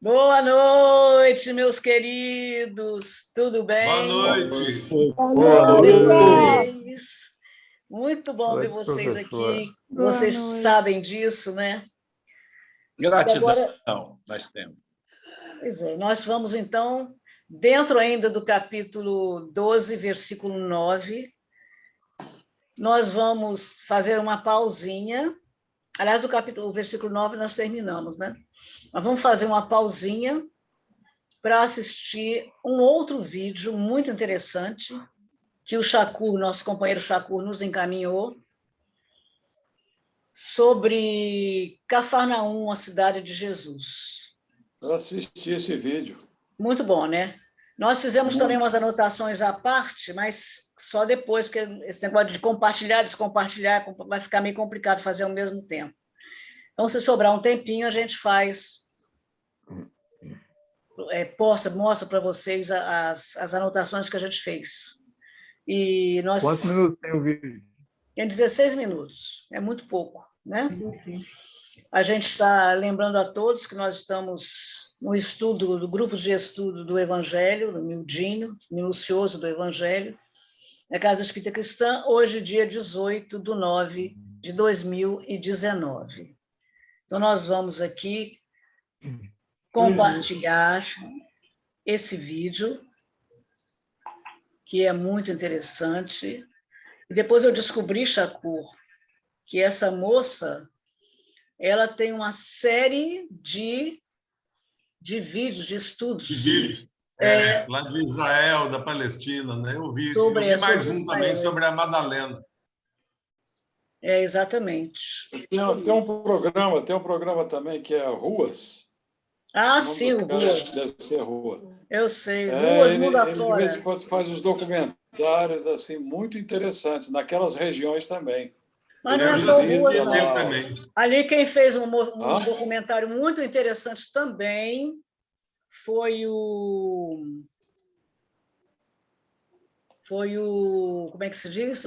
Boa noite, meus queridos. Tudo bem? Boa noite. Boa noite a vocês. Muito bom ver vocês professora. aqui. Vocês sabem disso, né? Gratidão, agora, nós temos. Pois é, nós vamos, então, dentro ainda do capítulo 12, versículo 9, nós vamos fazer uma pausinha. Aliás, o versículo 9 nós terminamos, né? Mas vamos fazer uma pausinha para assistir um outro vídeo muito interessante que o Shakur, nosso companheiro Shakur, nos encaminhou sobre Cafarnaum, a cidade de Jesus. Eu assisti esse vídeo. Muito bom, né? Nós fizemos também umas anotações à parte, mas só depois, porque esse negócio de compartilhar, descompartilhar, vai ficar meio complicado fazer ao mesmo tempo. Então, se sobrar um tempinho, a gente faz, mostra para vocês as anotações que a gente fez. E nós... Quantos minutos tem o vídeo? Tem 16 minutos, é muito pouco, né? A gente está lembrando a todos que nós estamos no estudo, do grupo de estudo do Evangelho, do miudinho, minucioso do Evangelho, na Casa Espírita Cristã, hoje, dia 18 de 9 de 2019. Então, nós vamos aqui compartilhar esse vídeo, que é muito interessante. E depois eu descobri, Shakur, que essa moça, ela tem uma série de vídeos, de estudos. De vídeos. Lá de Israel, da Palestina, né? Eu vi mais um também sobre a Madalena. Exatamente. Tem um programa também que é Ruas. Ah, sim, o Ruas. Deve ser Rua. Eu sei, Ruas mundo ele afora. de vez em quando faz uns documentários assim, muito interessantes, naquelas regiões também. Mas não é só Ruas, não. Também. Ali quem fez um documentário muito interessante também foi o... Como é que se diz?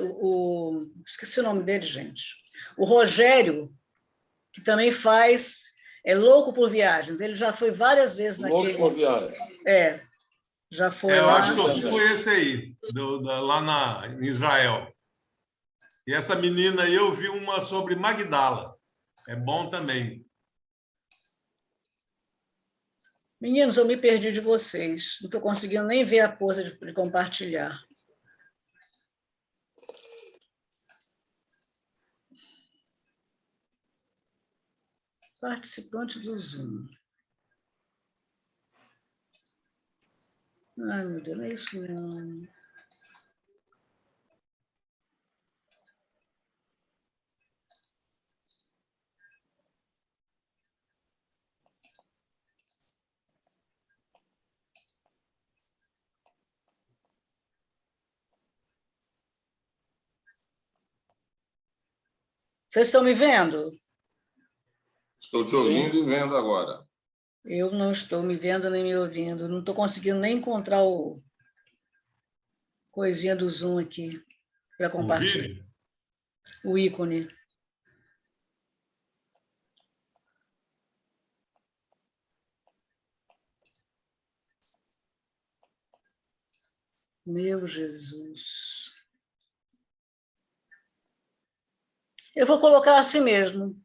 Esqueci o nome dele, gente. O Rogério, que também faz... É Louco por Viagens. Ele já foi várias vezes naquele... Louco por Viagens. Já foi eu lá. acho que eu vi foi esse aí, lá em Israel. E essa menina aí, eu vi uma sobre Magdala. É bom também. Meninos, eu me perdi de vocês. Não estou conseguindo nem ver a pose de compartilhar. Participante do Zoom. Ai, meu Deus, não é isso não. Vocês estão me vendo? Estou te ouvindo e vendo agora. Eu não estou me vendo nem me ouvindo. Não estou conseguindo nem encontrar o coisinha do Zoom aqui para compartilhar. O ícone. Meu Jesus. Eu vou colocar assim mesmo.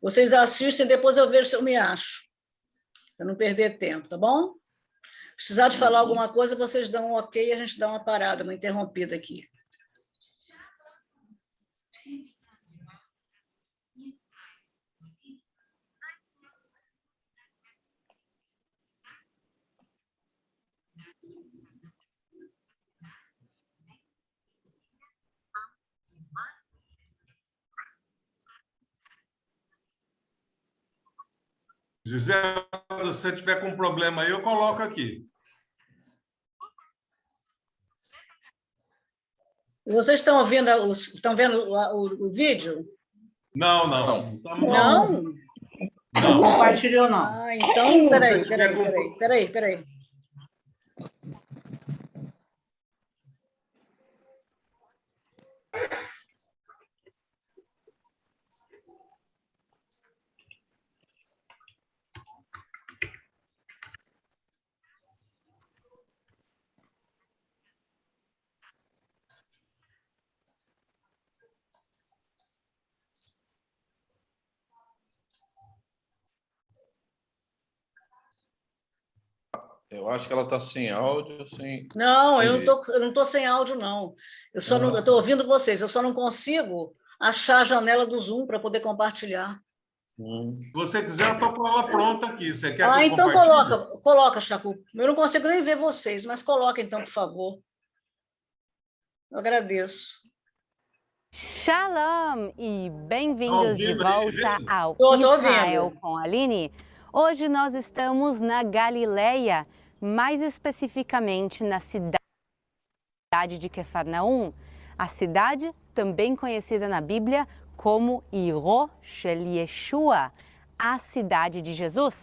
Vocês assistem, depois eu vejo se eu me acho. Para não perder tempo, tá bom? Precisar de falar alguma coisa, vocês dão um ok e a gente dá uma parada, uma interrompida aqui. Gisela, se você tiver com problema aí, eu coloco aqui. Vocês estão ouvindo, estão vendo o vídeo? Não. Não? Não compartilhou, não. Ah, então, peraí. Eu acho que ela está sem áudio, sem... Não, sem... eu não tô sem áudio, não. Eu só não estou ouvindo vocês, eu só não consigo achar a janela do Zoom para poder compartilhar. Se você quiser, eu estou com ela pronta aqui. Você quer que eu Então compartilhe? coloca, Chacu. Eu não consigo nem ver vocês, mas coloca então, por favor. Eu agradeço. Shalom e bem-vindos de ouvindo aí, volta vendo? ao Tô Israel ouvindo. com a Aline. Hoje nós estamos na Galileia, mais especificamente na cidade de Quefarnaum, a cidade também conhecida na Bíblia como Iro Shel Yeshua, a cidade de Jesus.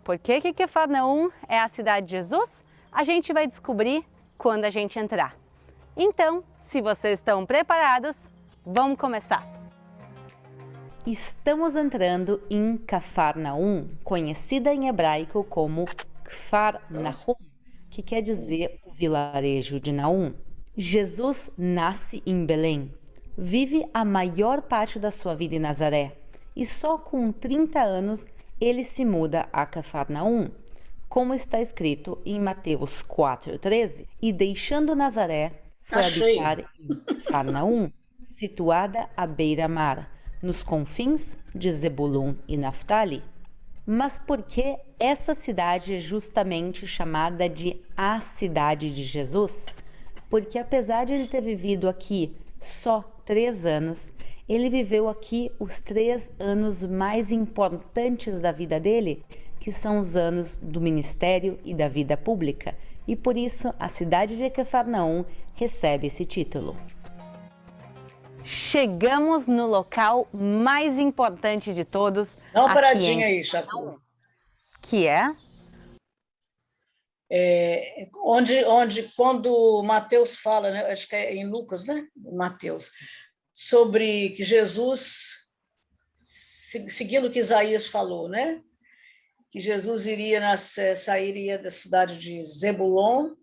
Por que Quefarnaum é a cidade de Jesus? A gente vai descobrir quando a gente entrar. Então, se vocês estão preparados, vamos começar! Estamos entrando em Cafarnaum, conhecida em hebraico como Kfar Nahum, que quer dizer o vilarejo de Naum. Jesus nasce em Belém, vive a maior parte da sua vida em Nazaré e só com 30 anos ele se muda a Cafarnaum, como está escrito em Mateus 4,13, e deixando Nazaré, foi habitar em Cafarnaum, situada à beira-mar, nos confins de Zebulun e Naftali. Mas por que essa cidade é justamente chamada de a cidade de Jesus? Porque apesar de ele ter vivido aqui só 3 anos, ele viveu aqui os 3 anos mais importantes da vida dele, que são os anos do ministério e da vida pública. E por isso a cidade de Cafarnaum recebe esse título. Chegamos no local mais importante de todos. Dá uma paradinha aí, Chacu. Que é? Onde quando Mateus fala, né, acho que é em Lucas, né? Mateus, sobre que Jesus, seguindo o que Isaías falou, né? Que Jesus sairia da cidade de Zebulon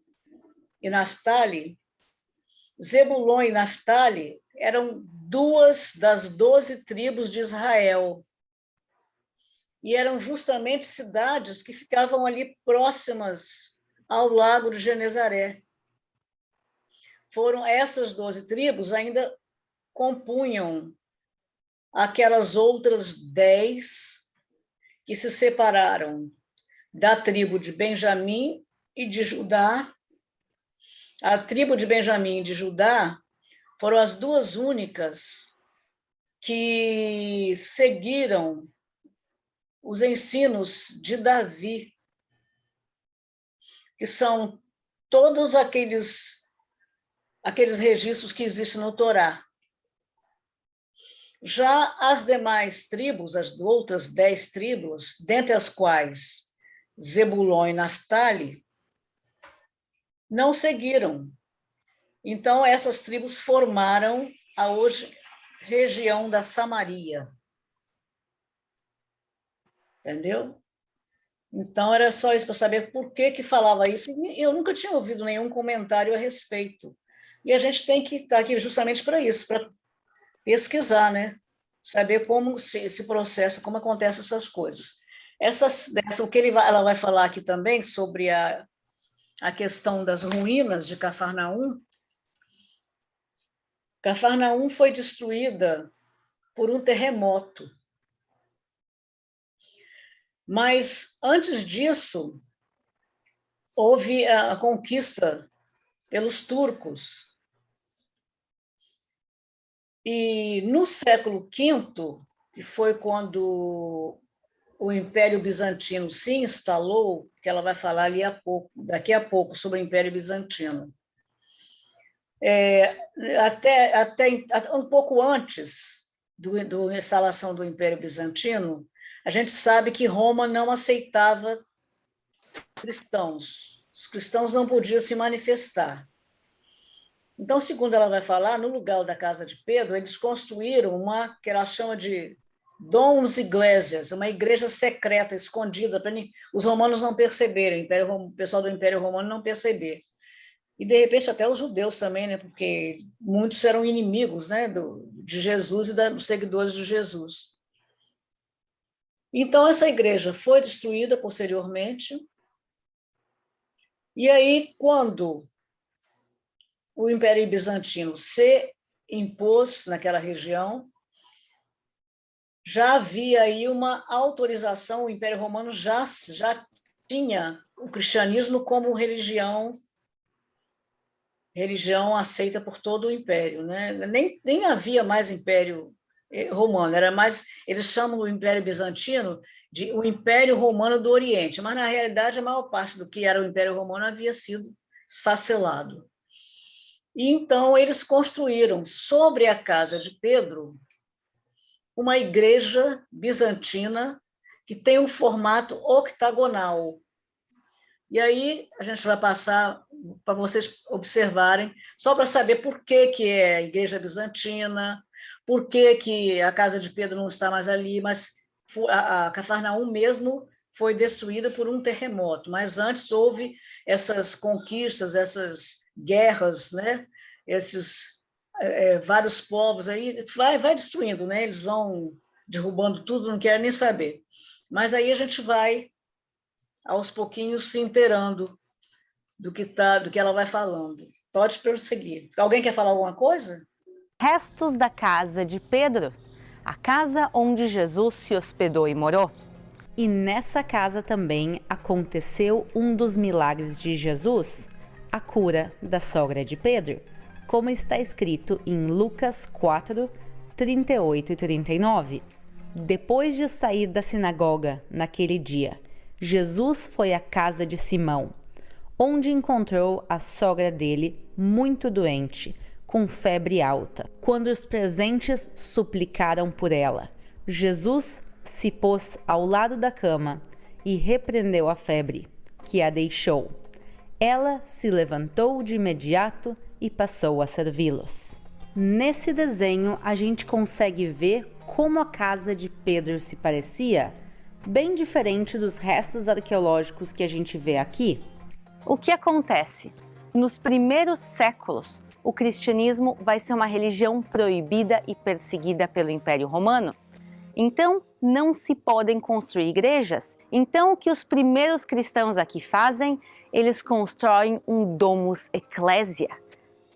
e Naftali. Zebulon e Naftali eram 2 das 12 tribos de Israel. E eram justamente cidades que ficavam ali próximas ao lago de Genezaré. Foram essas 12 tribos ainda compunham aquelas outras 10 que se separaram da tribo de Benjamim e de Judá. A tribo de Benjamim e de Judá foram as 2 únicas que seguiram os ensinos de Davi, que são todos aqueles registros que existem no Torá. Já as demais tribos, as outras 10 tribos, dentre as quais Zebulon e Naftali, não seguiram. Então, essas tribos formaram a hoje região da Samaria. Entendeu? Então, era só isso para saber por que falava isso. Eu nunca tinha ouvido nenhum comentário a respeito. E a gente tem que estar aqui justamente para isso, para pesquisar, né? Saber como se processa, como acontecem essas coisas. O que ela vai falar aqui também sobre a questão das ruínas de Cafarnaum. Cafarnaum foi destruída por um terremoto. Mas, antes disso, houve a conquista pelos turcos. E no século V, que foi quando o Império Bizantino se instalou, que ela vai falar daqui a pouco sobre o Império Bizantino, até um pouco antes da instalação do Império Bizantino, a gente sabe que Roma não aceitava cristãos. Os cristãos não podiam se manifestar. Então, segundo ela vai falar, no lugar da casa de Pedro, eles construíram uma que ela chama de Dons Iglesias, uma igreja secreta, escondida, para os romanos não perceberem, o pessoal do Império Romano não perceber. E, de repente, até os judeus também, né? Porque muitos eram inimigos, né? de Jesus e dos seguidores de Jesus. Então, essa igreja foi destruída posteriormente E aí, quando o Império Bizantino se impôs naquela região, já havia aí uma autorização, o Império Romano já tinha o cristianismo como religião aceita por todo o Império, né? Nem havia mais Império Romano, era mais, eles chamam o Império Bizantino de o Império Romano do Oriente, mas na realidade a maior parte do que era o Império Romano havia sido esfacelado. E então eles construíram sobre a casa de Pedro uma igreja bizantina que tem um formato octagonal. E aí a gente vai passar para vocês observarem, só para saber por que é a igreja bizantina, por que a casa de Pedro não está mais ali, mas a Cafarnaum mesmo foi destruída por um terremoto, mas antes houve essas conquistas, essas guerras, né? Esses vários povos aí, vai destruindo, né? Eles vão derrubando tudo, não querem nem saber. Mas aí a gente vai aos pouquinhos se inteirando do que ela vai falando. Pode prosseguir. Alguém quer falar alguma coisa? Restos da casa de Pedro, a casa onde Jesus se hospedou e morou. E nessa casa também aconteceu um dos milagres de Jesus, a cura da sogra de Pedro, como está escrito em Lucas 4, 38 e 39. Depois de sair da sinagoga naquele dia, Jesus foi à casa de Simão, onde encontrou a sogra dele muito doente, com febre alta. Quando os presentes suplicaram por ela, Jesus se pôs ao lado da cama e repreendeu a febre, que a deixou. Ela se levantou de imediato e passou a servi-los. Nesse desenho, a gente consegue ver como a casa de Pedro se parecia, bem diferente dos restos arqueológicos que a gente vê aqui. O que acontece? Nos primeiros séculos, o cristianismo vai ser uma religião proibida e perseguida pelo Império Romano. Então, não se podem construir igrejas. Então, o que os primeiros cristãos aqui fazem? Eles constroem um domus ecclesia,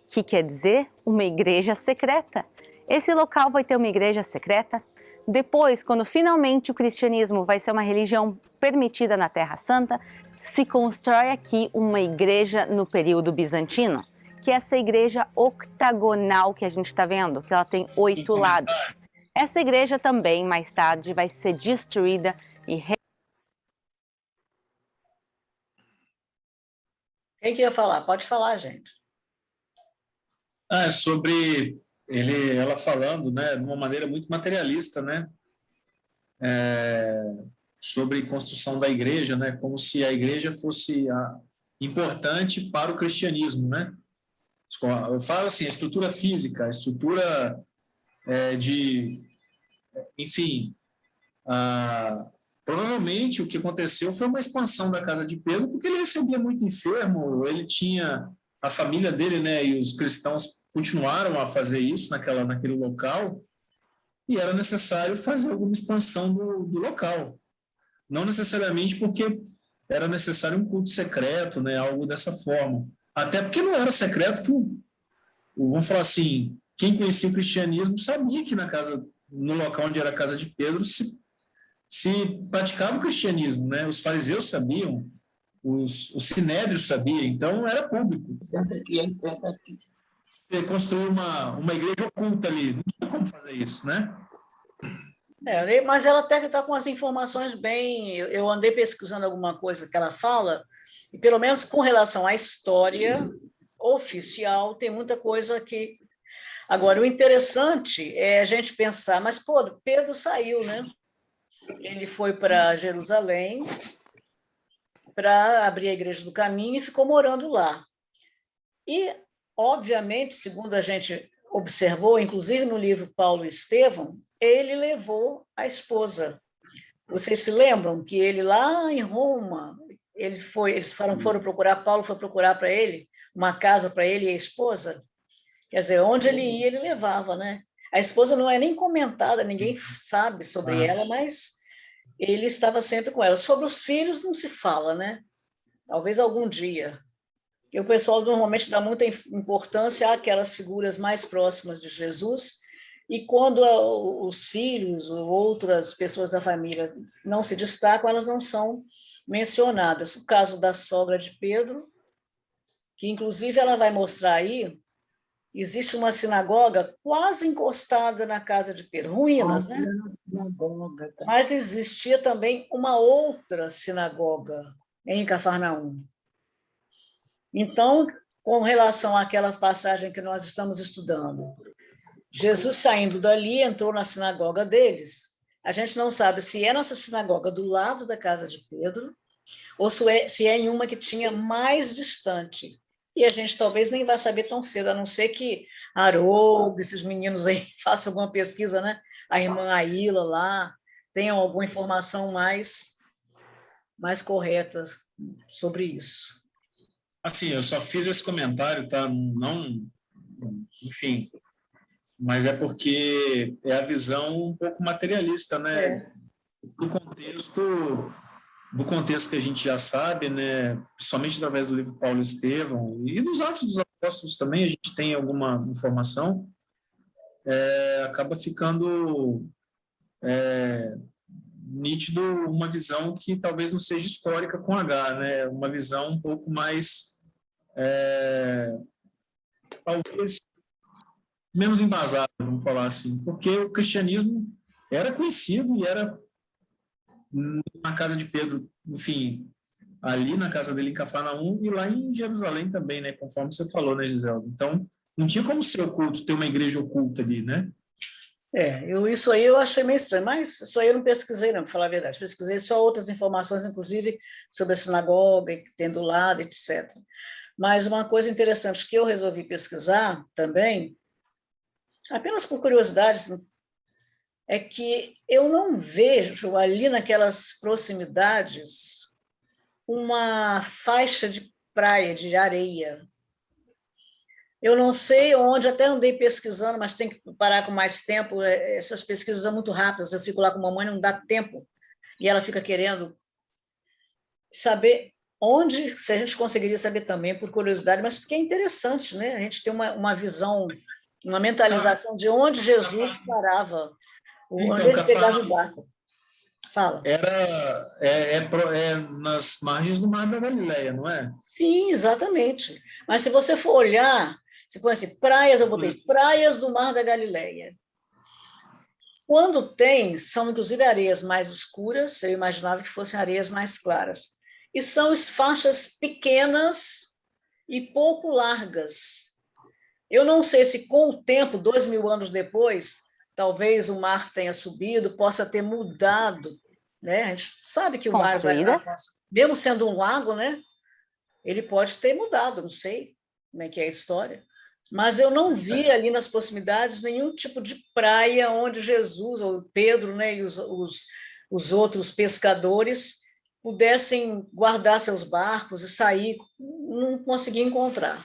que quer dizer uma igreja secreta. Esse local vai ter uma igreja secreta. Depois, quando finalmente o cristianismo vai ser uma religião permitida na Terra Santa, se constrói aqui uma igreja no período bizantino, que é essa igreja octagonal que a gente está vendo, que ela tem 8 lados. Essa igreja também, mais tarde, vai ser destruída e... Quem que ia falar? Pode falar, gente. É sobre ela falando, né, de uma maneira muito materialista, né, sobre construção da igreja, né, como se a igreja fosse importante para o cristianismo, né. Eu falo assim, a estrutura física, a estrutura enfim, provavelmente o que aconteceu foi uma expansão da casa de Pedro, porque ele recebia muito enfermo, ele tinha a família dele, né, e os cristãos continuaram a fazer isso naquele local, e era necessário fazer alguma expansão do local. Não necessariamente porque era necessário um culto secreto, né, algo dessa forma. Até porque não era secreto que vamos falar assim, quem conhecia o cristianismo sabia que no local onde era a casa de Pedro se praticava o cristianismo, né? Os fariseus sabiam, os sinédrios sabiam, então era público. Você construiu uma igreja oculta ali, não tinha como fazer isso, né? Mas ela até está com as informações bem... Eu andei pesquisando alguma coisa que ela fala, e pelo menos com relação à história oficial, tem muita coisa que... Agora, o interessante é a gente pensar, mas, Pedro saiu, né? Ele foi para Jerusalém para abrir a Igreja do Caminho e ficou morando lá. E, obviamente, segundo a gente observou, inclusive no livro Paulo e Estevão, ele levou a esposa. Vocês se lembram que ele lá em Roma, eles foram procurar, Paulo foi procurar para ele uma casa para ele e a esposa? Quer dizer, onde ele ia, ele levava, né? A esposa não é nem comentada, ninguém sabe sobre ela, mas ele estava sempre com ela. Sobre os filhos não se fala, né? Talvez algum dia. que o pessoal normalmente dá muita importância àquelas figuras mais próximas de Jesus, e quando os filhos ou outras pessoas da família não se destacam, elas não são mencionadas. O caso da sogra de Pedro, que inclusive ela vai mostrar aí, existe uma sinagoga quase encostada na casa de Pedro, ruínas, né? Mas existia também uma outra sinagoga em Cafarnaum. Então, com relação àquela passagem que nós estamos estudando, Jesus saindo dali entrou na sinagoga deles. A gente não sabe se é nessa sinagoga do lado da casa de Pedro ou se é em uma que tinha mais distante. E a gente talvez nem vai saber tão cedo, a não ser que Haroldo, esses meninos aí façam alguma pesquisa, né? A irmã Aila lá, tenham alguma informação mais correta sobre isso. Assim, eu só fiz esse comentário, tá? Não, enfim, mas é porque é a visão um pouco materialista, né? Do contexto que a gente já sabe, né? Principalmente através do livro Paulo e Estevão e dos Atos dos Apóstolos também, a gente tem alguma informação, acaba ficando nítido uma visão que talvez não seja histórica com H, né? Uma visão um pouco mais, talvez, menos embasada, vamos falar assim, porque o cristianismo era conhecido e era na casa de Pedro, enfim, ali na casa dele em Cafarnaum e lá em Jerusalém também, né? Conforme você falou, né, Giselda? Então, não tinha como ser oculto, ter uma igreja oculta ali, né? Isso aí eu achei meio estranho, mas isso aí eu não pesquisei, não, para falar a verdade. Pesquisei só outras informações, inclusive sobre a sinagoga que tem do lado, etc. Mas uma coisa interessante que eu resolvi pesquisar também, apenas por curiosidade, assim, é que eu não vejo ali naquelas proximidades uma faixa de praia, de areia. Eu não sei onde, até andei pesquisando, mas tem que parar com mais tempo. Essas pesquisas são muito rápidas, eu fico lá com a mamãe, não dá tempo, e ela fica querendo saber onde, se a gente conseguiria saber também, por curiosidade, mas porque é interessante, né? A gente tem uma visão, uma mentalização de onde Jesus parava, onde ele pegava o barco. Fala. É nas margens do Mar da Galileia, não é? Sim, exatamente. Mas se você for olhar, você põe assim, praias, eu botei praias do Mar da Galileia. Quando tem, são inclusive areias mais escuras, eu imaginava que fossem areias mais claras. E são faixas pequenas e pouco largas. Eu não sei se com o tempo, 2000 anos depois, talvez o mar tenha subido, possa ter mudado, né? A gente sabe que o mar vai, mesmo sendo um lago, né? Ele pode ter mudado, não sei como é que é a história. Mas eu não vi ali nas proximidades nenhum tipo de praia onde Jesus, ou Pedro, né, e os outros pescadores pudessem guardar seus barcos e sair. Não consegui encontrar.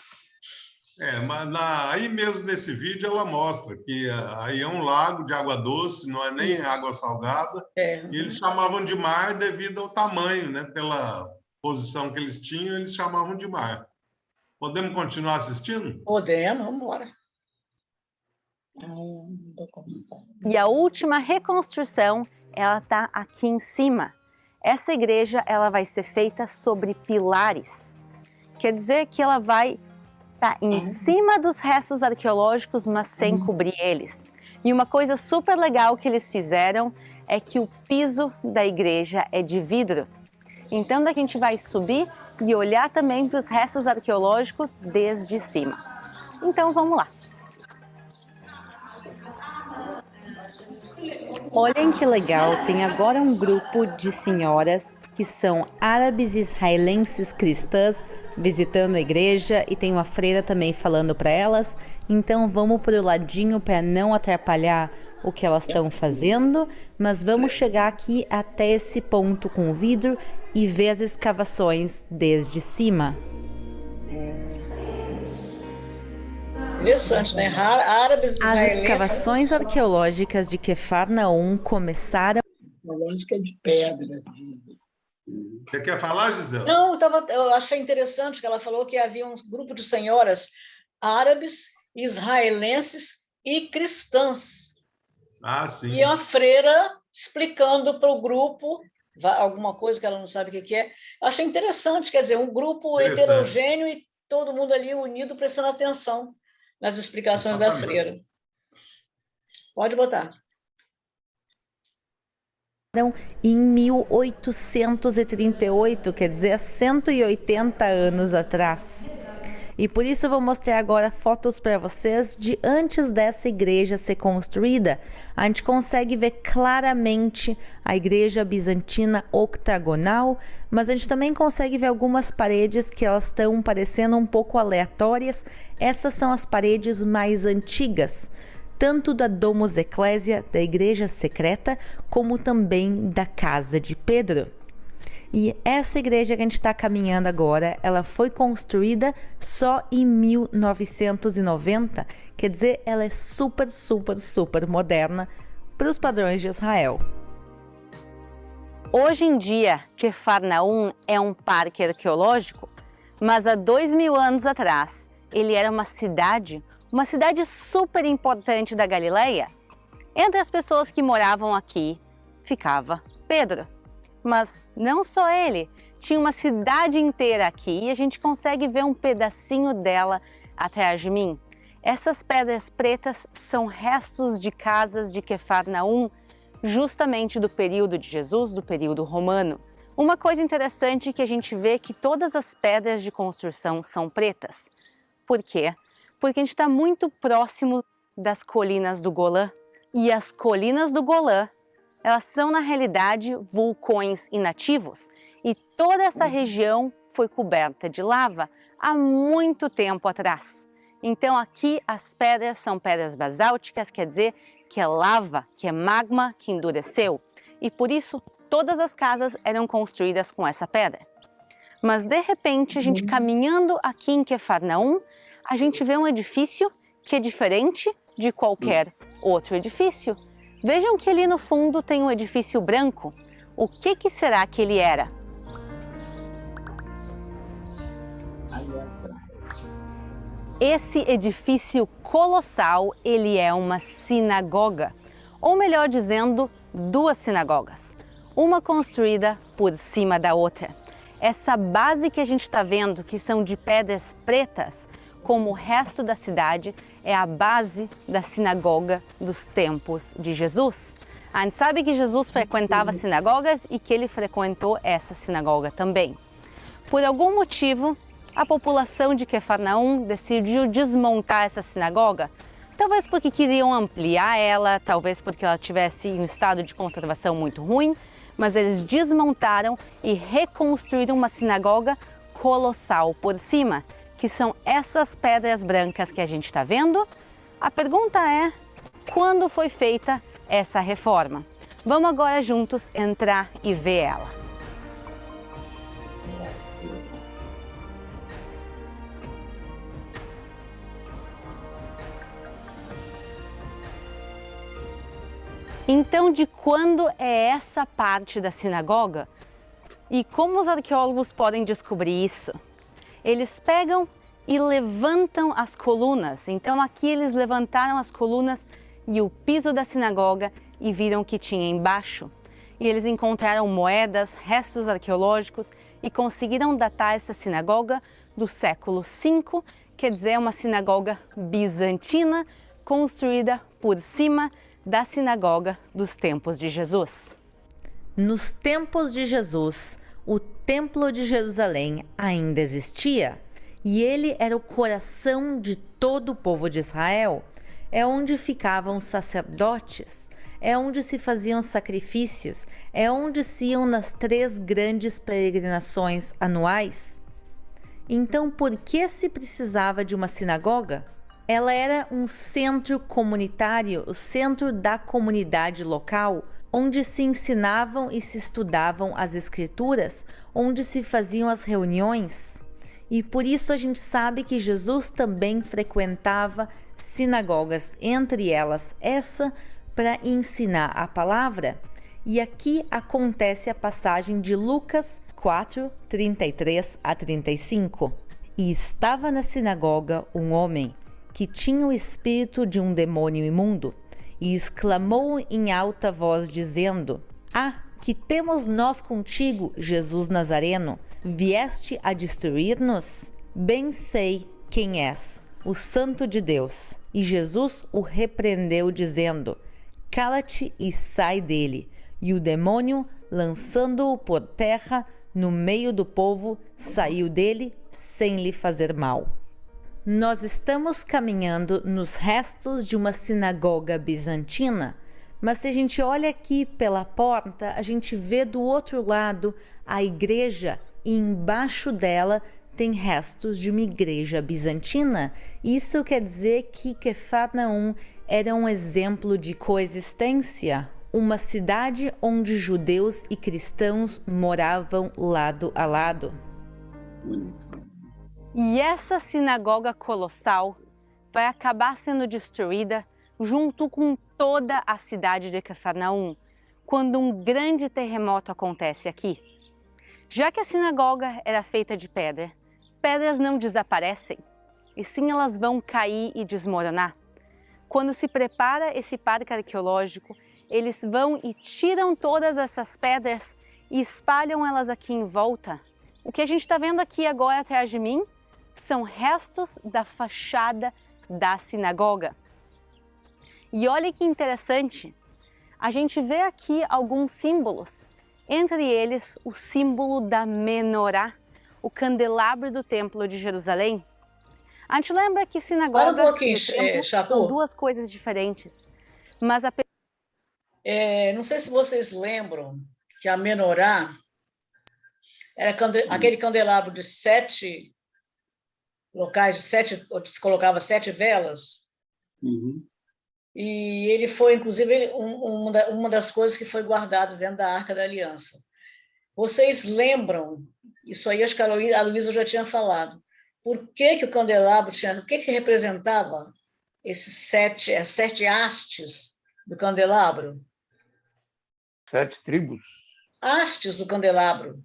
Mas aí mesmo nesse vídeo ela mostra que aí é um lago de água doce, não é nem água salgada, e eles chamavam de mar devido ao tamanho, né? Pela posição que eles tinham, eles chamavam de mar. Podemos continuar assistindo? Podemos, vamos embora. E a última reconstrução, ela está aqui em cima. Essa igreja, ela vai ser feita sobre pilares. Quer dizer que ela vai estar em cima dos restos arqueológicos, mas sem cobrir eles. E uma coisa super legal que eles fizeram é que o piso da igreja é de vidro. Então daqui a gente vai subir e olhar também para os restos arqueológicos desde cima. Então vamos lá. Olhem que legal, tem agora um grupo de senhoras que são árabes israelenses cristãs visitando a igreja e tem uma freira também falando para elas. Então vamos para o ladinho para não atrapalhar o que elas estão fazendo, mas vamos chegar aqui até esse ponto com o vidro e ver as escavações desde cima. Interessante, né? Árabes israelenses. As escavações arqueológicas de Cafarnaum começaram. A lógica é de pedras, Você quer falar, Gisela? Não, eu achei interessante que ela falou que havia um grupo de senhoras árabes, israelenses e cristãs. Ah, sim. E a freira explicando para o grupo alguma coisa que ela não sabe o que é. Eu achei interessante, quer dizer, um grupo heterogêneo e todo mundo ali unido prestando atenção nas explicações da freira. Pode botar. Em 1838, quer dizer, 180 anos atrás. E por isso eu vou mostrar agora fotos para vocês de antes dessa igreja ser construída. A gente consegue ver claramente a igreja bizantina octagonal, mas a gente também consegue ver algumas paredes que elas estão parecendo um pouco aleatórias. Essas são as paredes mais antigas, tanto da Domus Ecclesia, da igreja secreta, como também da casa de Pedro. E essa igreja que a gente está caminhando agora, ela foi construída só em 1990, quer dizer, ela é super moderna para os padrões de Israel. Hoje em dia, Quefarnaum é um parque arqueológico, mas há 2000 anos atrás, ele era uma cidade super importante da Galileia. Entre as pessoas que moravam aqui, ficava Pedro. Mas não só ele, tinha uma cidade inteira aqui e a gente consegue ver um pedacinho dela atrás de mim. Essas pedras pretas são restos de casas de Quefarnaum, justamente do período de Jesus, do período romano. Uma coisa interessante é que a gente vê que todas as pedras de construção são pretas. Por quê? Porque a gente está muito próximo das colinas do Golã. E as colinas do Golã, elas são, na realidade, vulcões inativos e toda essa região foi coberta de lava há muito tempo atrás. Então aqui as pedras são pedras basálticas, quer dizer que é lava, que é magma que endureceu. E por isso todas as casas eram construídas com essa pedra. Mas de repente, a gente caminhando aqui em Quefarnaum, a gente vê um edifício que é diferente de qualquer outro edifício. Vejam que ali no fundo tem um edifício branco. O que será que ele era? Esse edifício colossal, ele é uma sinagoga. Ou melhor dizendo, duas sinagogas. Uma construída por cima da outra. Essa base que a gente está vendo, que são de pedras pretas, como o resto da cidade, é a base da sinagoga dos tempos de Jesus. A gente sabe que Jesus frequentava sinagogas e que ele frequentou essa sinagoga também. Por algum motivo, a população de Quefarnaum decidiu desmontar essa sinagoga, talvez porque queriam ampliar ela, talvez porque ela tivesse em um estado de conservação muito ruim, mas eles desmontaram e reconstruíram uma sinagoga colossal por cima, que são essas pedras brancas que a gente está vendo. A pergunta é, quando foi feita essa reforma? Vamos agora juntos entrar e ver ela. Então, de quando é essa parte da sinagoga? E como os arqueólogos podem descobrir isso? Eles pegam e levantam as colunas. Então aqui eles levantaram as colunas e o piso da sinagoga e viram que tinha embaixo. E eles encontraram moedas, restos arqueológicos e conseguiram datar essa sinagoga do século V, quer dizer, uma sinagoga bizantina construída por cima da sinagoga dos tempos de Jesus. Nos tempos de Jesus, o Templo de Jerusalém ainda existia e ele era o coração de todo o povo de Israel. É onde ficavam os sacerdotes, é onde se faziam sacrifícios, é onde se iam nas 3 grandes peregrinações anuais. Então, por que se precisava de uma sinagoga? Ela era um centro comunitário, o centro da comunidade local, onde se ensinavam e se estudavam as escrituras, onde se faziam as reuniões. E por isso a gente sabe que Jesus também frequentava sinagogas, entre elas essa, para ensinar a palavra. E aqui acontece a passagem de Lucas 4, 33 a 35. E estava na sinagoga um homem que tinha o espírito de um demônio imundo, e exclamou em alta voz, dizendo: Ah, que temos nós contigo, Jesus Nazareno? Vieste a destruir-nos? Bem sei quem és, o Santo de Deus. E Jesus o repreendeu, dizendo: Cala-te e sai dele. E o demônio, lançando-o por terra no meio do povo, saiu dele sem lhe fazer mal. Nós estamos caminhando nos restos de uma sinagoga bizantina, mas se a gente olha aqui pela porta, a gente vê do outro lado a igreja e embaixo dela tem restos de uma igreja bizantina. Isso quer dizer que Cafarnaum era um exemplo de coexistência, uma cidade onde judeus e cristãos moravam lado a lado. E essa sinagoga colossal vai acabar sendo destruída junto com toda a cidade de Cafarnaum, quando um grande terremoto acontece aqui. Já que a sinagoga era feita de pedra, pedras não desaparecem, e sim elas vão cair e desmoronar. Quando se prepara esse parque arqueológico, eles vão e tiram todas essas pedras e espalham elas aqui em volta. O que a gente está vendo aqui agora atrás de mim são restos da fachada da sinagoga. E olha que interessante, a gente vê aqui alguns símbolos, entre eles o símbolo da menorá, o candelabro do Templo de Jerusalém. A gente lembra que sinagoga e templo são duas coisas diferentes, mas não sei se vocês lembram que a menorá era aquele candelabro de 7 locais, de 7, onde se colocava 7 velas. Uhum. E ele foi, inclusive, uma das coisas que foi guardada dentro da Arca da Aliança. Vocês lembram, isso aí acho que a Luísa já tinha falado, por que o candelabro tinha, o que representava esses 7 hastes do candelabro? 7 tribos. Hastes do candelabro.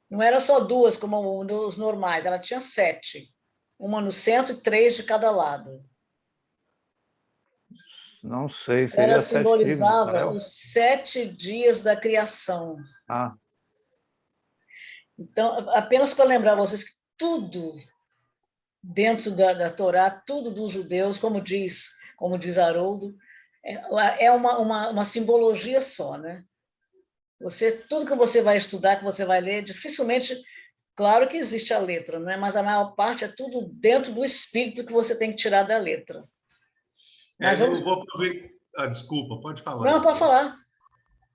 Não era só 2, como os normais, ela tinha 7. Uma no centro e 3 de cada lado. Não sei, seria ela 7 simbolizava tribos, os 7 dias da criação. Ah. Então, apenas para lembrar vocês que tudo dentro da Torá, tudo dos judeus, como diz Haroldo, é uma simbologia só, né? Tudo que você vai estudar, que você vai ler, dificilmente, claro que existe a letra, né? Mas a maior parte é tudo dentro do espírito que você tem que tirar da letra. Mas eu vou aproveitar. Desculpa, pode falar. Não, pode falar.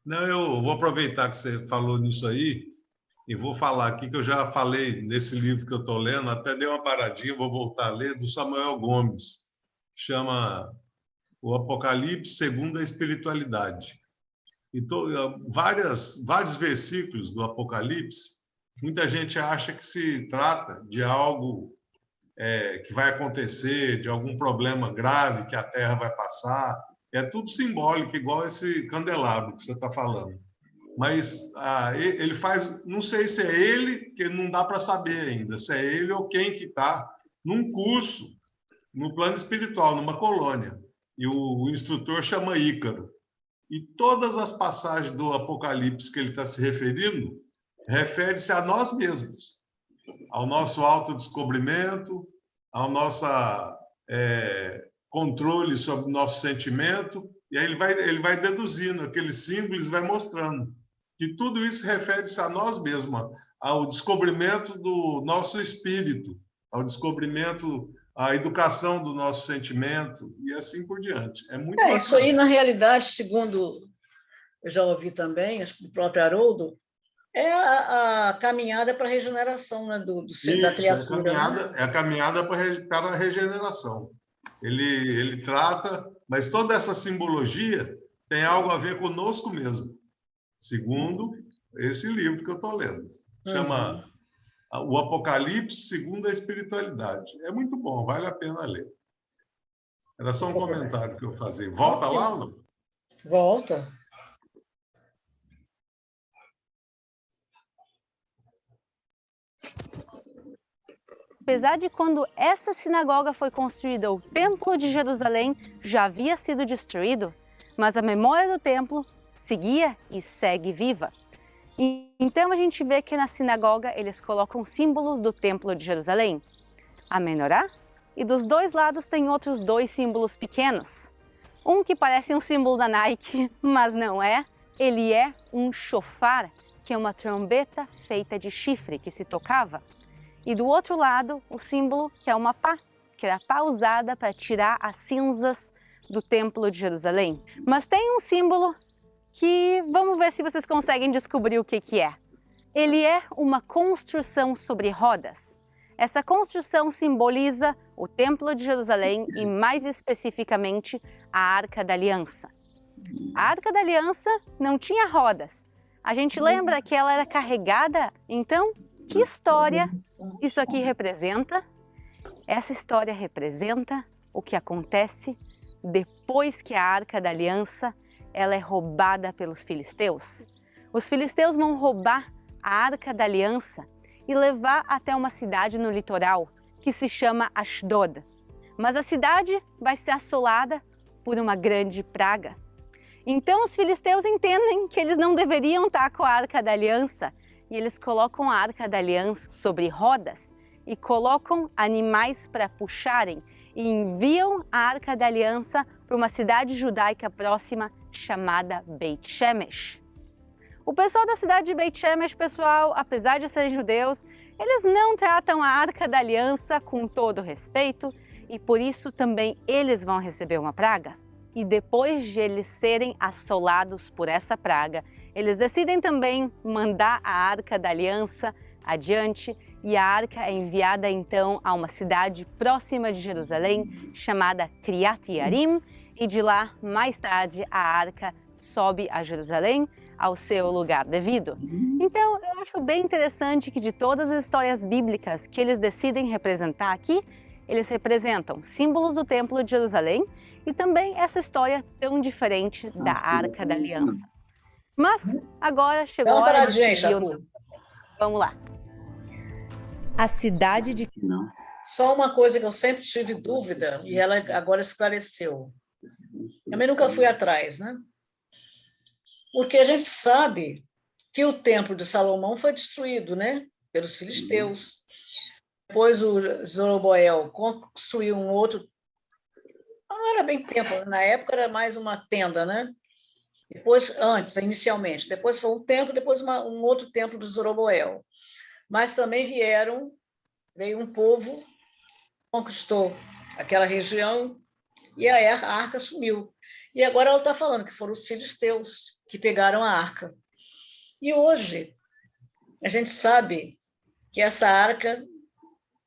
Não, eu vou aproveitar que você falou nisso aí e vou falar aqui que eu já falei nesse livro que eu estou lendo, até dei uma paradinha, vou voltar a ler, do Samuel Gomes, chama O Apocalipse segundo a Espiritualidade. E vários versículos do Apocalipse, muita gente acha que se trata de algo que vai acontecer, de algum problema grave que a Terra vai passar. É tudo simbólico, igual esse candelabro que você está falando. Mas ele faz, não sei se é ele, que não dá para saber ainda, se é ele ou quem que está num curso, no plano espiritual, numa colônia. E o instrutor chama Ícaro. E todas as passagens do Apocalipse que ele está se referindo, refere-se a nós mesmos, ao nosso autodescobrimento, ao nosso controle sobre o nosso sentimento, e aí ele vai deduzindo aqueles símbolos, vai mostrando que tudo isso refere-se a nós mesmos, ao descobrimento do nosso espírito, ao descobrimento, à educação do nosso sentimento, e assim por diante. É muito bacana. Isso aí, na realidade, segundo eu já ouvi também, acho que do próprio Haroldo, é a caminhada para a regeneração, né, da criatura. É a caminhada para a regeneração. Ele trata, mas toda essa simbologia tem algo a ver conosco mesmo, segundo esse livro que eu estou lendo. Chama O Apocalipse segundo a Espiritualidade. É muito bom, vale a pena ler. Era só um comentário que eu fazia. Volta lá ou não? Volta. Apesar de quando essa sinagoga foi construída, o Templo de Jerusalém já havia sido destruído, mas a memória do templo seguia e segue viva. E então a gente vê que na sinagoga eles colocam símbolos do Templo de Jerusalém, a menorá, e dos dois lados tem outros dois símbolos pequenos. Um que parece um símbolo da Nike, mas não é. Ele é um shofar, que é uma trombeta feita de chifre que se tocava. E do outro lado, o símbolo que é uma pá, que era a pá usada para tirar as cinzas do Templo de Jerusalém. Mas tem um símbolo que vamos ver se vocês conseguem descobrir o que é. Ele é uma construção sobre rodas. Essa construção simboliza o Templo de Jerusalém e, mais especificamente, a Arca da Aliança. A Arca da Aliança não tinha rodas. A gente lembra que ela era carregada, então, que história isso aqui representa? Essa história representa o que acontece depois que a Arca da Aliança ela é roubada pelos filisteus. Os filisteus vão roubar a Arca da Aliança e levar até uma cidade no litoral que se chama Ashdod. Mas a cidade vai ser assolada por uma grande praga. Então os filisteus entendem que eles não deveriam estar com a Arca da Aliança e eles colocam a Arca da Aliança sobre rodas e colocam animais para puxarem e enviam a Arca da Aliança para uma cidade judaica próxima chamada Beit Shemesh. O pessoal da cidade de Beit Shemesh, pessoal, apesar de serem judeus, eles não tratam a Arca da Aliança com todo respeito e por isso também eles vão receber uma praga. E depois de eles serem assolados por essa praga, eles decidem também mandar a Arca da Aliança adiante e a arca é enviada então a uma cidade próxima de Jerusalém chamada Criat Yarim e de lá, mais tarde, a arca sobe a Jerusalém ao seu lugar devido. Então, eu acho bem interessante que de todas as histórias bíblicas que eles decidem representar aqui, eles representam símbolos do Templo de Jerusalém e também essa história tão diferente da Arca da Aliança. Mas agora chegou a hora de seguir o... Vamos lá. A cidade de... Só uma coisa que eu sempre tive dúvida e ela agora esclareceu. Também nunca fui atrás, né? Porque a gente sabe que o Templo de Salomão foi destruído, né? Pelos filisteus. Depois o Zorobabel construiu um outro... Não era bem templo, na época era mais uma tenda, né? Depois, antes, inicialmente. Depois foi um templo, depois um outro templo de Zorobabel. Mas também veio um povo, conquistou aquela região e a arca sumiu. E agora ela está falando que foram os filisteus que pegaram a arca. E hoje, a gente sabe que essa arca,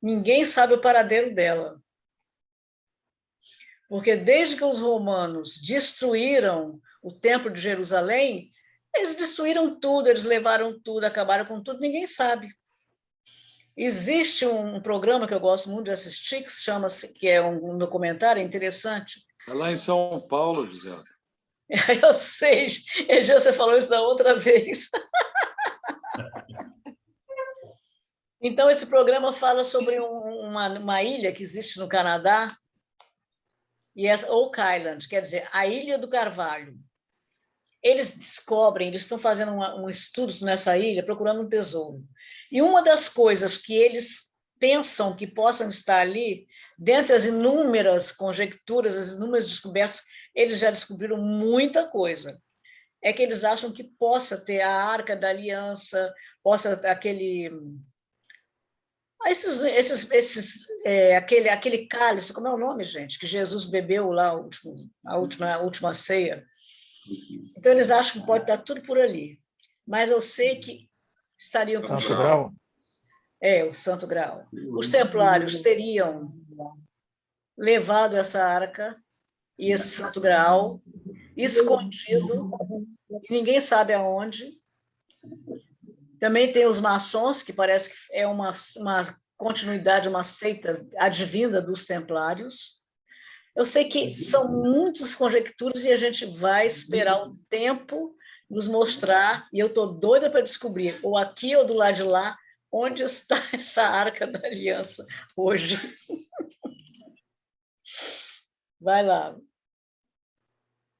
ninguém sabe o paradeiro dela. Porque desde que os romanos destruíram o Templo de Jerusalém, eles destruíram tudo, eles levaram tudo, acabaram com tudo, ninguém sabe. Existe um programa que eu gosto muito de assistir, que chama-se, que é um documentário interessante. É lá em São Paulo, Gisela. Eu sei, você falou isso da outra vez. Então, esse programa fala sobre uma ilha que existe no Canadá, e essa Oak Island, quer dizer, a Ilha do Carvalho. Eles descobrem, eles estão fazendo um estudo nessa ilha, procurando um tesouro. E uma das coisas que eles pensam que possam estar ali, dentre as inúmeras conjecturas, as inúmeras descobertas, eles já descobriram muita coisa. É que eles acham que possa ter a Arca da Aliança, possa ter aquele cálice, como é o nome, gente? Que Jesus bebeu lá a última ceia. Então, eles acham que pode estar tudo por ali. Mas eu sei que estariam com Santo Grau? O Santo Grau. Os templários teriam levado essa arca e esse Santo Grau escondido, e ninguém sabe aonde. Também tem os maçons, que parece que é uma continuidade, uma seita advinda dos templários. Eu sei que são muitas conjecturas e a gente vai esperar um tempo nos mostrar, e eu estou doida para descobrir, ou aqui ou do lado de lá, onde está essa Arca da Aliança hoje. Vai lá.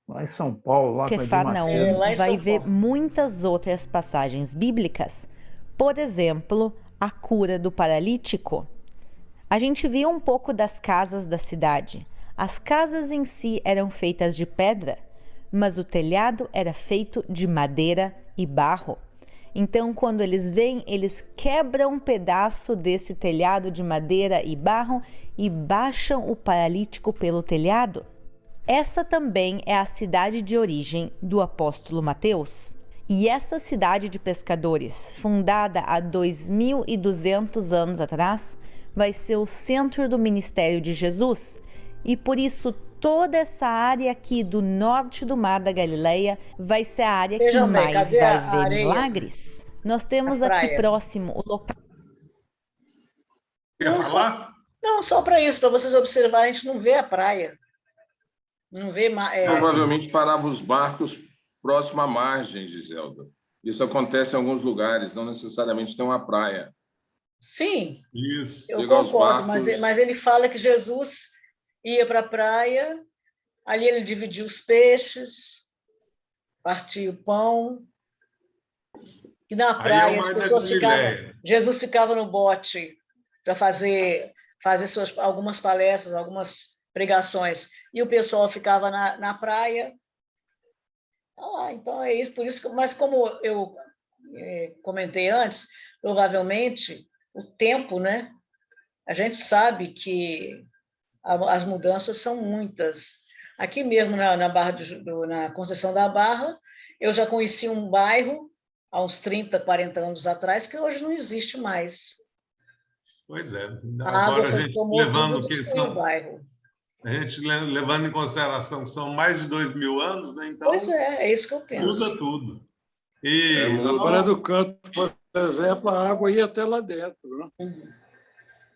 Lá em São Paulo, lá com Cafarnaum vai ver muitas outras passagens bíblicas. Por exemplo, a cura do paralítico. A gente viu um pouco das casas da cidade. As casas em si eram feitas de pedra, mas o telhado era feito de madeira e barro. Então, quando eles vêm, eles quebram um pedaço desse telhado de madeira e barro e baixam o paralítico pelo telhado. Essa também é a cidade de origem do apóstolo Mateus. E essa cidade de pescadores, fundada há 2.200 anos atrás, vai ser o centro do ministério de Jesus. E por isso, toda essa área aqui do norte do Mar da Galileia vai ser a área que mais vai ver milagres. Nós temos aqui próximo o local... Quer falar? Não, só para isso, para vocês observarem, a gente não vê a praia. Não vê... Provavelmente paravam os barcos próximo à margem, Giselda. Isso acontece em alguns lugares, não necessariamente tem uma praia. Sim, isso. Eu concordo, mas ele fala que Jesus ia para a praia, ali ele dividia os peixes, partia o pão, e na praia as pessoas ficavam... Jesus ficava no bote para fazer algumas palestras, algumas pregações, e o pessoal ficava na praia. Então é isso, por isso que, mas como eu comentei antes, provavelmente o tempo, né? A gente sabe que as mudanças são muitas. Aqui mesmo na Conceição da Barra, eu já conheci um bairro há uns 30, 40 anos atrás que hoje não existe mais. Pois é. A água tomou tudo, destruiu o bairro. A gente levando em consideração que são mais de 2.000 anos, né? Então, pois é isso que eu penso. Muda tudo. E na Praia do Canto, por exemplo, a água ia até lá dentro. Né?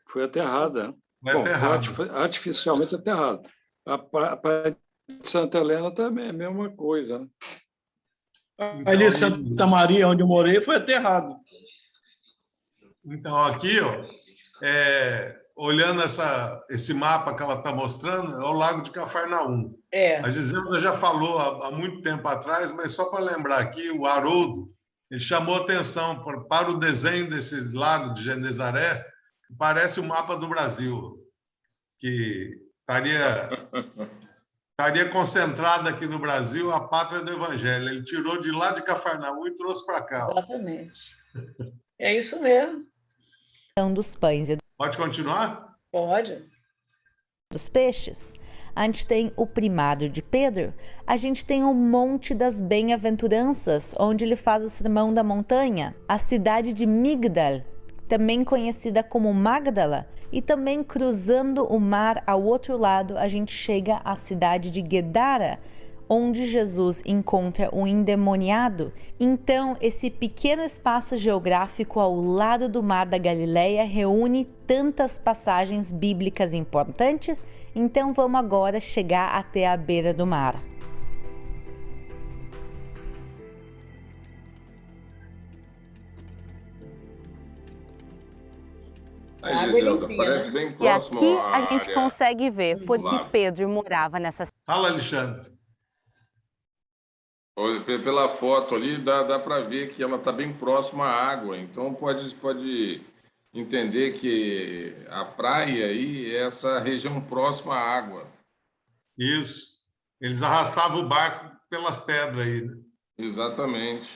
Foi aterrada. Foi artificialmente aterrada. A Praia de Santa Helena também é a mesma coisa. Né? Então, ali Santa Maria, onde eu morei, foi aterrado. Então, aqui, ó, olhando esse mapa que ela está mostrando, é o Lago de Cafarnaum. A Giselda já falou há muito tempo atrás, mas só para lembrar aqui, o Haroldo, ele chamou atenção para o desenho desse lago de Genezaré, que parece o mapa do Brasil, que estaria concentrado aqui no Brasil a pátria do Evangelho. Ele tirou de lá de Cafarnaum e trouxe para cá. Exatamente. É isso mesmo. Dos pães. Pode continuar? Pode. Dos peixes. A gente tem o primado de Pedro. A gente tem o Monte das Bem-aventuranças, onde ele faz o Sermão da Montanha. A cidade de Migdal, também conhecida como Magdala. E também cruzando o mar ao outro lado, a gente chega à cidade de Guedara, onde Jesus encontra o endemoniado. Então, esse pequeno espaço geográfico ao lado do Mar da Galileia reúne tantas passagens bíblicas importantes. Então, vamos agora chegar até a beira do mar. Giselda, parece bem próximo. E aqui a gente consegue ver porque Pedro morava nessa... Fala, Alexandre. Pela foto ali, dá para ver que ela está bem próxima à água. Então, pode entender que a praia aí é essa região próxima à água. Isso. Eles arrastavam o barco pelas pedras aí, né? Exatamente.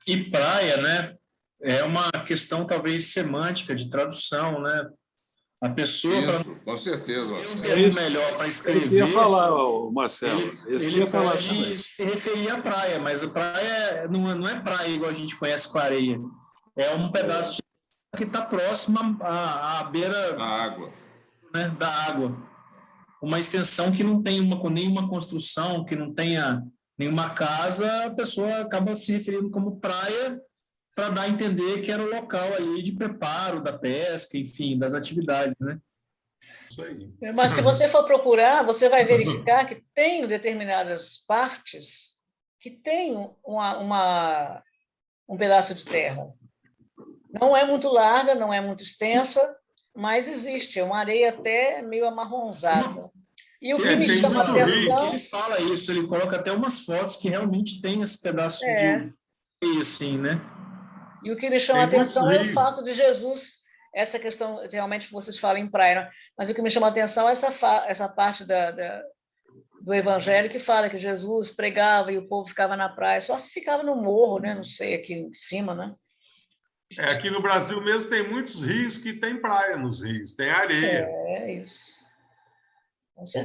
E praia, né? É uma questão, talvez, semântica, de tradução, né? A pessoa... Isso, com certeza. Melhor para escrever... Isso que ia falar, Marcelo. Ele pode se referir à praia, mas a praia não é praia igual a gente conhece com areia. É um pedaço de que está próximo à beira da água. Né, da água. Uma extensão que não tem nenhuma construção, que não tenha nenhuma casa, a pessoa acaba se referindo como praia para dar a entender que era o local ali de preparo da pesca, enfim, das atividades, né? Isso aí. Mas se você for procurar, você vai verificar que tem determinadas partes que tem um pedaço de terra. Não é muito larga, não é muito extensa, mas existe. É uma areia até meio amarronzada. E o que me chama a atenção... Ele fala isso, ele coloca até umas fotos que realmente tem esse pedaço de areia, assim, né? E o que me chama a atenção é o fato de Jesus... Essa questão, realmente, que vocês falam em praia, mas o que me chama a atenção é essa parte do Evangelho que fala que Jesus pregava e o povo ficava na praia, só se ficava no morro, né? Não sei, aqui em cima, né? Aqui no Brasil mesmo tem muitos rios que tem praia nos rios, tem areia. É isso.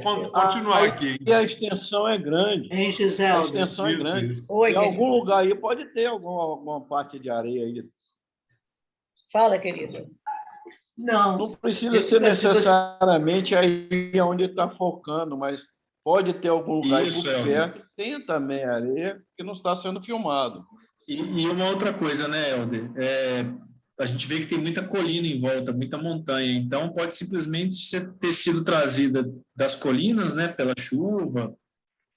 Vou continuar aqui. E a extensão é grande. Hein, Gisele? A extensão é grande. Oi, em algum lugar aí pode ter alguma parte de areia aí. Fala, querida. Não precisa ser necessariamente aí onde está focando, mas pode ter algum lugar aí por perto que tenha também areia que não está sendo filmado. E uma outra coisa, né, Helder? A gente vê que tem muita colina em volta, muita montanha, então pode simplesmente ter sido trazida das colinas, né, pela chuva,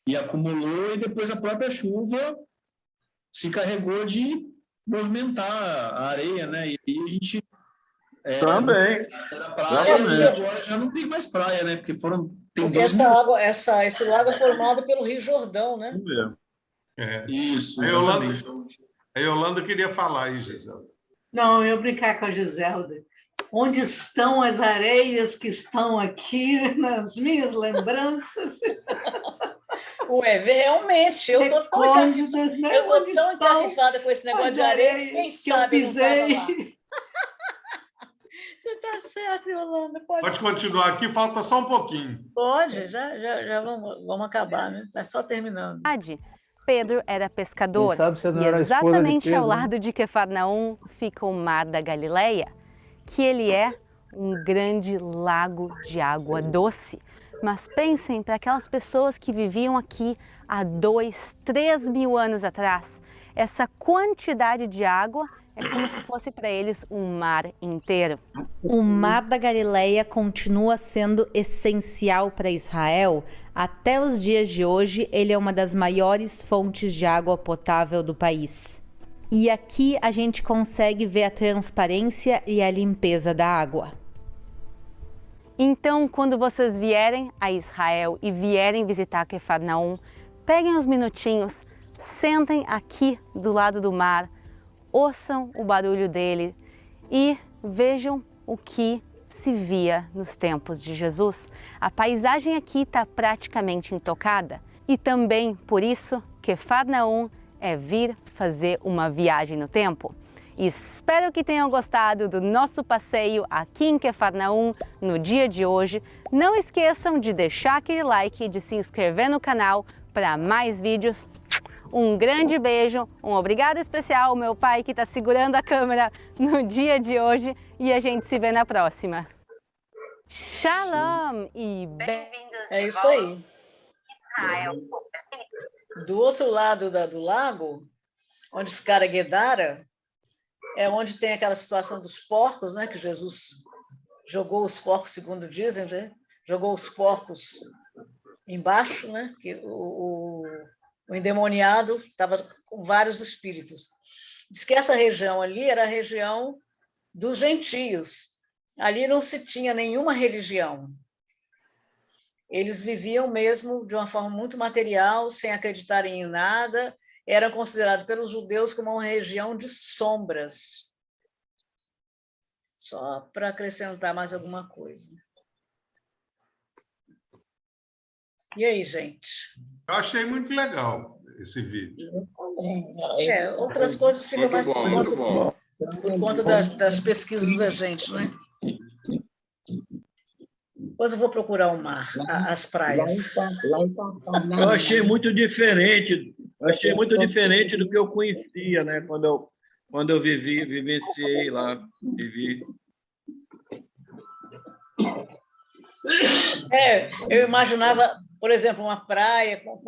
e acumulou, e depois a própria chuva se carregou de movimentar a areia, né? E aí a gente... Também. Era praia e agora já não tem mais praia, né? Porque esse lago é formado pelo Rio Jordão, né? Isso. A Yolanda queria falar aí, Giselda. Não, eu brincar com a Giselda. Onde estão as areias que estão aqui nas minhas lembranças? Ué, realmente, eu tô tão encarrifada com esse negócio de areia, quem sabe eu pisei. Não tava lá. Você está certo, Yolanda. Pode continuar aqui, falta só um pouquinho. Pode, já vamos acabar, né? Está só terminando. Pedro era pescador e exatamente ao lado de Quefarnaum fica o Mar da Galileia, que ele é um grande lago de água doce. Mas pensem para aquelas pessoas que viviam aqui há 2, 3 mil anos atrás, essa quantidade de água é como se fosse para eles um mar inteiro. O Mar da Galileia continua sendo essencial para Israel. Até os dias de hoje, ele é uma das maiores fontes de água potável do país. E aqui a gente consegue ver a transparência e a limpeza da água. Então, quando vocês vierem a Israel e vierem visitar Quefarnaum, peguem uns minutinhos, sentem aqui do lado do mar, ouçam o barulho dele e vejam o que se via nos tempos de Jesus. A paisagem aqui está praticamente intocada e também por isso Quefarnaum é vir fazer uma viagem no tempo. Espero que tenham gostado do nosso passeio aqui em Quefarnaum no dia de hoje. Não esqueçam de deixar aquele like e de se inscrever no canal para mais vídeos. Um grande beijo, um obrigado especial ao meu pai que está segurando a câmera no dia de hoje e a gente se vê na próxima. Shalom e bem-vindos. É isso aí. Do outro lado do lago, onde ficara Guedara, é onde tem aquela situação dos porcos, né? Que Jesus jogou os porcos, segundo dizem, né? Jogou os porcos embaixo, né? Que o endemoniado estava com vários espíritos. Diz que essa região ali era a região dos gentios. Ali não se tinha nenhuma religião. Eles viviam mesmo de uma forma muito material, sem acreditarem em nada. Eram considerados pelos judeus como uma região de sombras. Só para acrescentar mais alguma coisa. E aí, gente? Eu achei muito legal esse vídeo. Outras coisas ficam mais por conta das pesquisas da gente, né? Depois eu vou procurar o mar, as praias. Eu achei muito diferente. Achei muito diferente do que eu conhecia, né? Quando eu vivenciei lá, vivi. Eu imaginava, por exemplo, uma praia com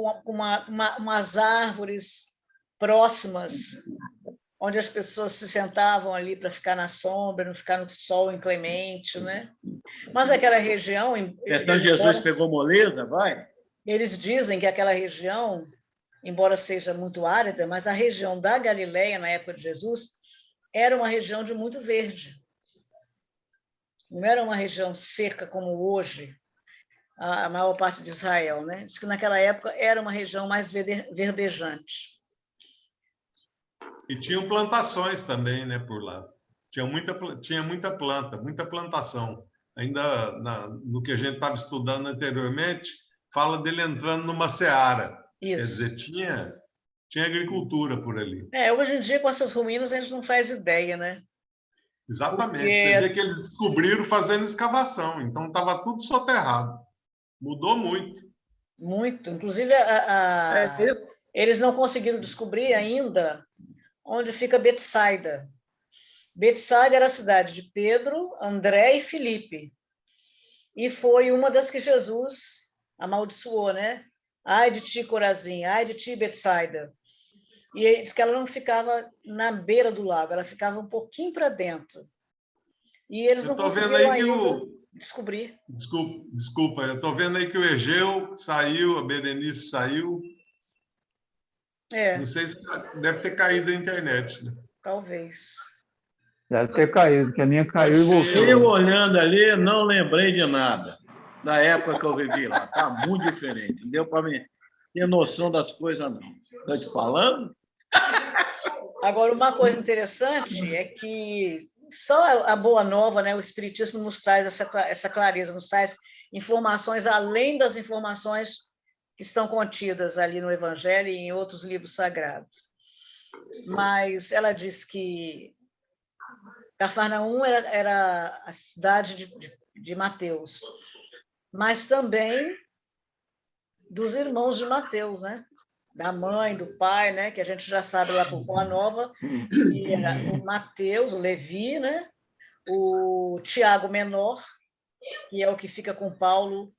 umas árvores próximas, onde as pessoas se sentavam ali para ficar na sombra, não ficar no sol inclemente, né? Mas aquela região... Então Jesus pegou moleza, vai? Eles dizem que aquela região, embora seja muito árida, mas a região da Galileia, na época de Jesus, era uma região de muito verde. Não era uma região seca como hoje, a maior parte de Israel, né? Diz que naquela época era uma região mais verdejante. E tinham plantações também, né, por lá. Tinha muita planta, muita plantação. Ainda no que a gente estava estudando anteriormente, fala dele entrando numa seara. Isso. Quer dizer, tinha agricultura por ali. Hoje em dia, com essas ruínas, a gente não faz ideia, né? Exatamente. Você vê que eles descobriram fazendo escavação, então estava tudo soterrado. Mudou muito. Muito. Inclusive, eles não conseguiram descobrir ainda onde fica Betsaida. Betsaida era a cidade de Pedro, André e Filipe. E foi uma das que Jesus amaldiçoou, né? Ai de ti, Corazim, ai de ti, Betsaida. E ele diz que ela não ficava na beira do lago, ela ficava um pouquinho para dentro. E eles não conseguiram ainda descobrir. Desculpa, eu estou vendo aí que o Egeu saiu, a Berenice saiu. Não sei se deve ter caído a internet, né? Talvez. Deve ter caído, que a minha caiu e voltou. Eu olhando ali, não lembrei de nada da época que eu vivi lá. Está muito diferente. Não deu para mim ter noção das coisas, não. Estou te falando? Agora, uma coisa interessante é que só a Boa Nova, né, o Espiritismo nos traz essa clareza, nos traz informações além das informações que estão contidas ali no Evangelho e em outros livros sagrados. Mas ela diz que Cafarnaum era a cidade de Mateus, mas também dos irmãos de Mateus, né? Da mãe, do pai, né? Que a gente já sabe lá por Boa Nova, que era o Mateus, o Levi, né? O Tiago Menor, que é o que fica com Paulo,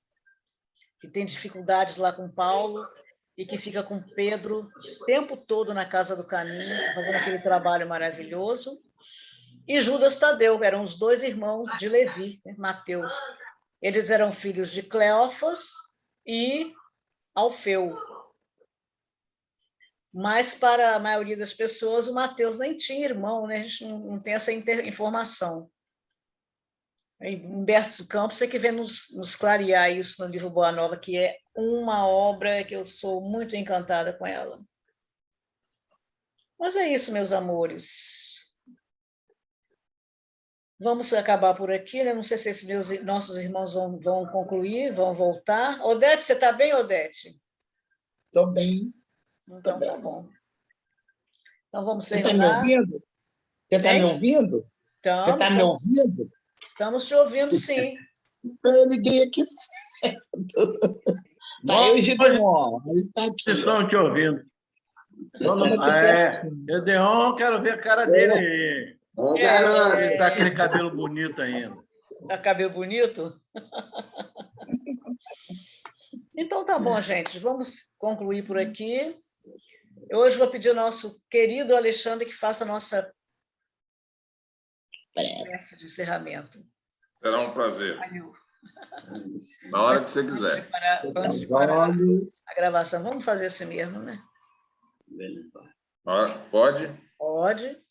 que tem dificuldades lá com Paulo, e que fica com Pedro o tempo todo na Casa do Caminho, fazendo aquele trabalho maravilhoso. E Judas Tadeu, eram os dois irmãos de Levi, né? Mateus. Eles eram filhos de Cleófas e Alfeu. Mas, para a maioria das pessoas, o Mateus nem tinha irmão, né? A gente não tem essa informação. Humberto Campos é que vem nos clarear isso no livro Boa Nova, que é uma obra que eu sou muito encantada com ela. Mas é isso, meus amores. Vamos acabar por aqui, né? Não sei se esses nossos irmãos vão concluir, vão voltar. Odete, você está bem, Odete? Estou bem. Então, tá bom. Então, vamos terminar. Você está me ouvindo? Você está me ouvindo? Então, você está me ouvindo? Estamos te ouvindo, sim. Então, eu liguei aqui certo. Tá, eu e Gideon. Vocês estão te ouvindo. Gideon, quero ver a cara dele. Ele está com aquele cabelo bonito ainda. Está cabelo bonito? Então, tá bom, gente. Vamos concluir por aqui. Eu hoje vou pedir ao nosso querido Alexandre que faça a nossa prece de encerramento. Será um prazer. Valeu. Na hora que você quiser. Antes de parar a gravação. Vamos fazer assim mesmo, né? Pode? Pode.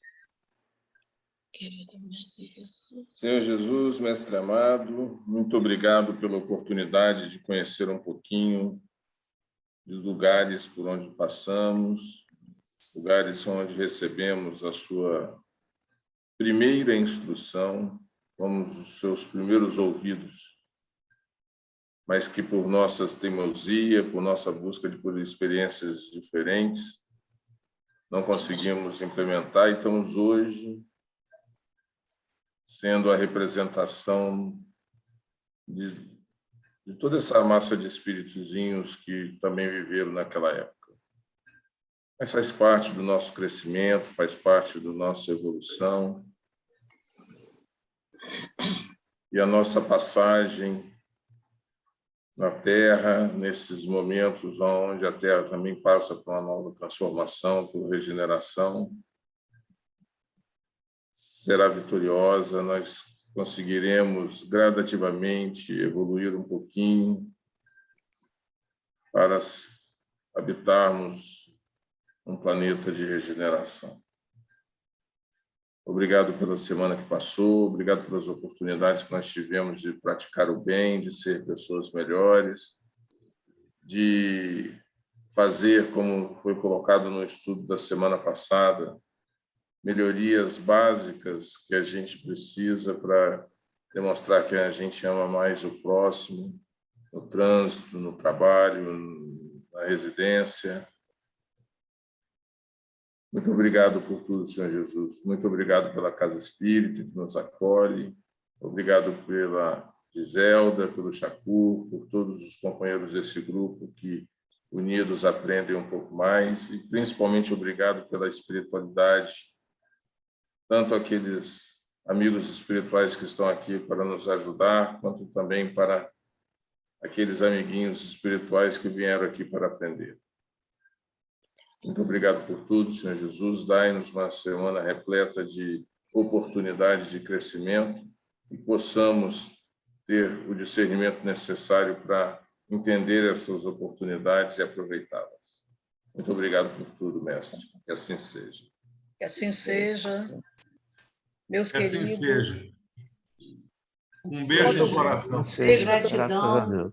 Senhor Jesus, mestre amado, muito obrigado pela oportunidade de conhecer um pouquinho dos lugares por onde passamos, lugares onde recebemos a sua primeira instrução, fomos os seus primeiros ouvidos, mas que por nossa teimosia, por nossa busca por experiências diferentes, não conseguimos implementar e estamos hoje sendo a representação de toda essa massa de espíritozinhos que também viveram naquela época. Mas faz parte do nosso crescimento, faz parte da nossa evolução. E a nossa passagem na Terra, nesses momentos onde a Terra também passa por uma nova transformação, por regeneração, será vitoriosa. Nós conseguiremos gradativamente evoluir um pouquinho para habitarmos um planeta de regeneração. Obrigado pela semana que passou, obrigado pelas oportunidades que nós tivemos de praticar o bem, de ser pessoas melhores, de fazer, como foi colocado no estudo da semana passada, melhorias básicas que a gente precisa para demonstrar que a gente ama mais o próximo, no trânsito, no trabalho, na residência. Muito obrigado por tudo, Senhor Jesus. Muito obrigado pela Casa Espírita que nos acolhe. Obrigado pela Giselda, pelo Chacur, por todos os companheiros desse grupo que, unidos, aprendem um pouco mais. E, principalmente, obrigado pela espiritualidade, tanto aqueles amigos espirituais que estão aqui para nos ajudar, quanto também para aqueles amiguinhos espirituais que vieram aqui para aprender. Muito obrigado por tudo, Senhor Jesus. Dai-nos uma semana repleta de oportunidades de crescimento e possamos ter o discernimento necessário para entender essas oportunidades e aproveitá-las. Muito obrigado por tudo, mestre. Que assim seja. Que assim seja. Meus que queridos. Assim seja. Um beijo no coração. Beijo, gratidão.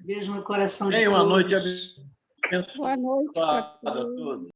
Beijo no coração de Tenha uma noite todos. abençoada. Boa noite para todos.